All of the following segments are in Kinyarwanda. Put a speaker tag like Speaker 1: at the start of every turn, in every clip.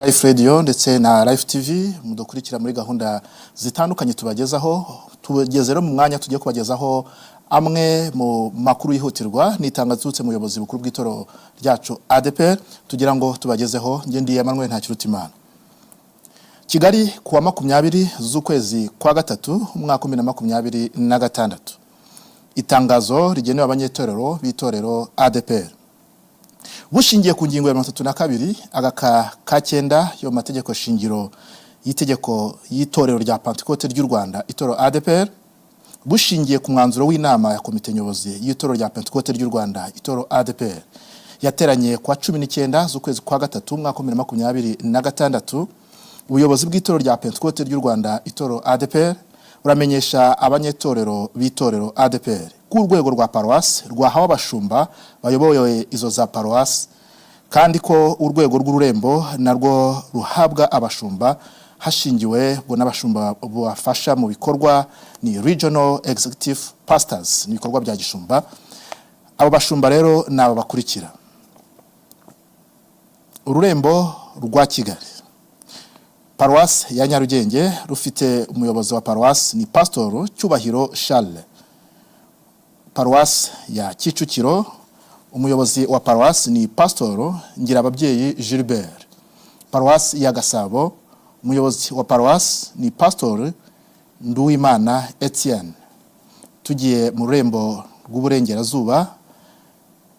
Speaker 1: Life Radio ndetse na Life TV mudukurikira muri gahunda zitandukanye tubagezaho. Tugeze rero mu mwanya tugiye kubagezaho amwe mu makuru yihutirwa n'itangazutse mu buyobozi bukuru bw'itoro ryacu Adepr tugira ngo tubagezeho. Nge ndi Emmanuel Ntakirutimana. Kigali kuwa 20 z'ukwezi kwa gatatu umwaka 2026. Itangazo rigenewe abanyetorero b'itorero Adepr. Bushingiye ku ngingo ya 32 agaka ka 9 yo mategeko shingiro yitegeko yitorero rya Pentecote ry'u Rwanda itoro Adepr, bushingiye ku mwanzuro w'inama ya komite nyobozi y'itoro rya Pentecote ry'u Rwanda itoro Adepr yateranye kwa 19 z'ukwezi kwa gatatu umwaka 2026, ubuyobozi bw'itoro rya Pentecote ry'u Rwanda itoro Adepr uramenyesha abanyetorero b'itorero Adepr ku rwego rwa paruwase rwahawe abashumba bayoboye izo za paruwase, kandi ko urwego rw'ururembo narwo ruhabwa abashumba hashingiwe bo n'abashumba bafasha mu bikorwa ni Regional Executive Pastors n'ibikorwa bya gishumba. Abo bashumba rero naba bakurikira: ururembo rwa Kigali, paruwase ya Nyarugenge rufite umuyobozi wa paruwase ni Pastor Cyubahiro Charles. Paruwase ya Kicukiro umuyobozi wa paruwase ni Pastor Ngirababyeyi Gilbert. Paruwase ya Gasabo umuyobozi wa paruwase ni Pastor Nduwimana Etienne. Tugiye mu rurembo rw'uburengerazuba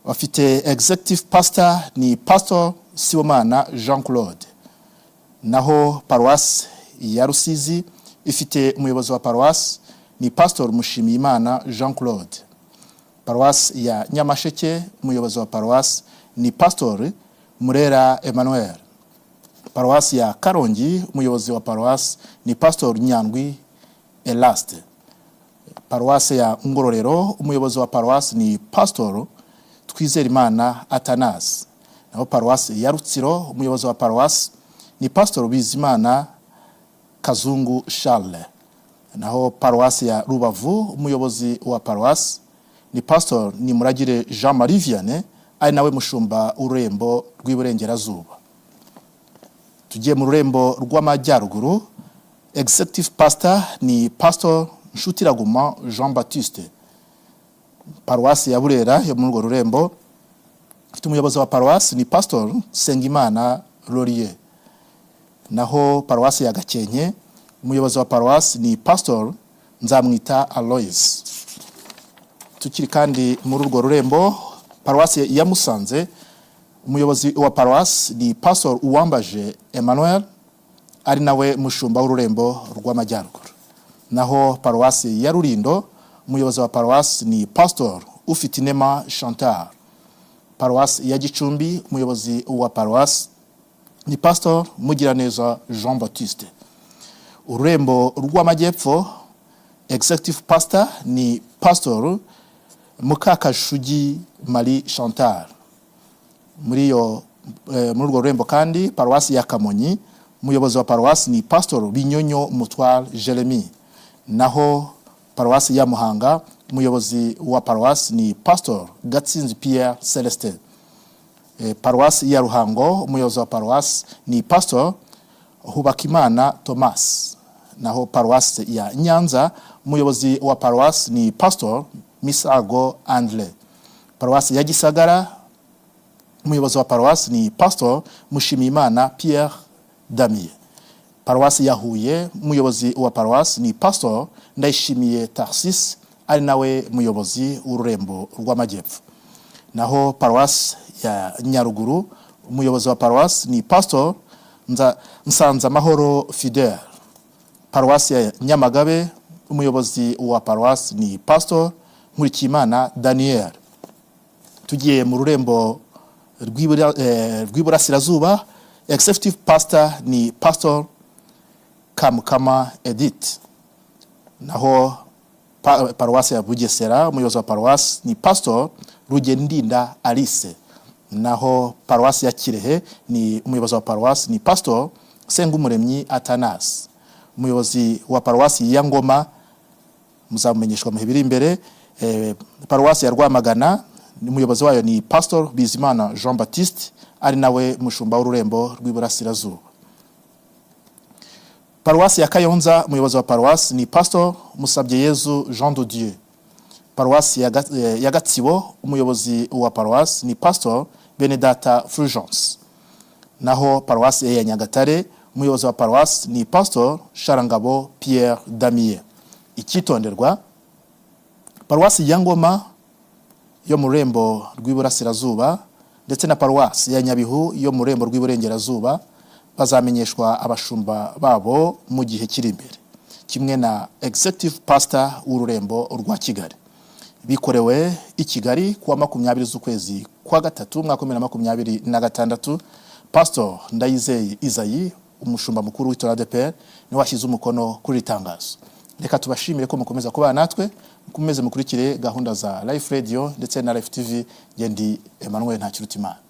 Speaker 1: bafite executive pastor ni Pastor Sibomana Jean Claude. Naho paruwase ya Rusizi ifite umuyobozi wa paruwase ni Pastor Mushimiyimana Jean Claude. Paruwase ya Nyamasheke umuyobozi wa paruwase ni Pastor Murera Emmanuel. Paruwase ya Karongi umuyobozi wa paruwase ni Pastor Nyandwi Elaste. Paruwase ya Ngororero umuyobozi wa paruwase ni Pastor Twizerimana Atanas. Naho paruwase ya Rutsiro umuyobozi wa paruwase ni Pastor Bizimana Kazungu Charles. Naho paruwase ya Rubavu umuyobozi wa paruwase ni Pastor Nimuragire Jean Marie Vianney, ari nawe mushumba urembo rw'iburengerazuba. Tugiye mu rurembo rw'amajyaruguru, executive pastor ni Pastor Nshutiraguma Jean Baptiste. Paruwase ya Burera yo mu rurembo ifite umuyobozi wa paruwase ni Pastor Sengimana Laurier. Naho paruwase ya Gakenke umuyobozi wa paruwase ni Pastor Nzamwita Alois. Tukiri kandi muri urwo rurembo, paruwase ya Musanze umuyobozi wa paruwase ni Pastor Uwambaje Emmanuel, ari nawe mushumba w'ururembo rw'amajyaruguru. Naho paruwase ya Rulindo umuyobozi wa paruwase ni Pastor Ufitinema Chantal. Paruwase ya Gicumbi umuyobozi wa paruwase ni Pastor Mugiraneza Jean Baptiste. Ururembo rw'amajyepfo executive pastor ni Pastor Mukakashugi Marie Chantal. Muri urwo rurembo kandi paruwase ya Kamonyi umuyobozi wa paruwase ni Pastor Binyonyo Mutwal Jeremy. Naho paruwase ya Muhanga umuyobozi wa paruwase ni Pastor Gatsinzi Pierre Celestin. Paruwase ya Ruhango umuyobozi wa paruwase ni Pastor Hubakimana Thomas. Naho paruwase ya Nyanza umuyobozi wa paruwase ni Pastor Misago Andre. Paruwase ya Gisagara umuyobozi wa paruwase ni Pastor Mushimiyimana Pierre Damien. Paruwase ya Huye umuyobozi wa paruwase ni Pastor Ndayishimiye Tarsis, ari nawe muyobozi w'ururembo rw'amajyepfo. Naho paruwase ya Nyaruguru umuyobozi wa paruwase ni Pastor Nsanza Mahoro Fidel. Paruwase ya Nyamagabe umuyobozi wa paruwase ni Pastor Nkurikiyimana Daniel. Tugiye mu rurembo rw'iburasirazuba, executive pastor ni Pastor Kamukama Edith. Naho paruwase ya Bugesera umuyobozi wa paruwase ni Pastor Rugendinda Alice. Naho paruwase ya Kirehe ni umuyobozi wa paruwase ni Pastor Sengumuremyi Atanas. Umuyobozi wa paruwase ya Ngoma muzamumenyeshwa mu biri imbere. Paruwase ya Rwamagana umuyobozi wayo ni Pastor Bizimana Jean Baptiste, ari nawe mushumba w'ururembo rw'iburasirazuba. Paruwasi ya Kayonza, umuyobozi wa paruwasi ni Pastor Musabyeyezu Jean de Dieu. Paruwasi ya Gatsibo, umuyobozi wa paruwasi ni Pastor Benedata Fulgence. Naho paruwasi ya Nyagatare, umuyobozi wa paruwasi ni Pastor Sharangabo Pierre Damien. Icyitonderwa, paruwasi ya Ngoma yo mu Rembo rw'Iburasirazuba ndetse na paruwasi ya Nyabihu yo mu Rembo rw'Iburengerazuba bazamenyeshwa abashumba babo mu gihe kiri imbere, kimwe na executive pastor w'Ururembo rwa Kigali. Bikorewe i Kigali kuwa 20 z'ukwezi kwa gatatu mwaka 2026. Pastor Ndayizeye Isayi, umushumba mukuru w'itora Adepr, ni washyize umukono kuri itangazo. Reka tubashimire ko mukomeza kuba natwe, mukomeze mukurikire gahunda za Life Radio ndetse na Life TV. Ngendi Emmanuel Ntakirutimana.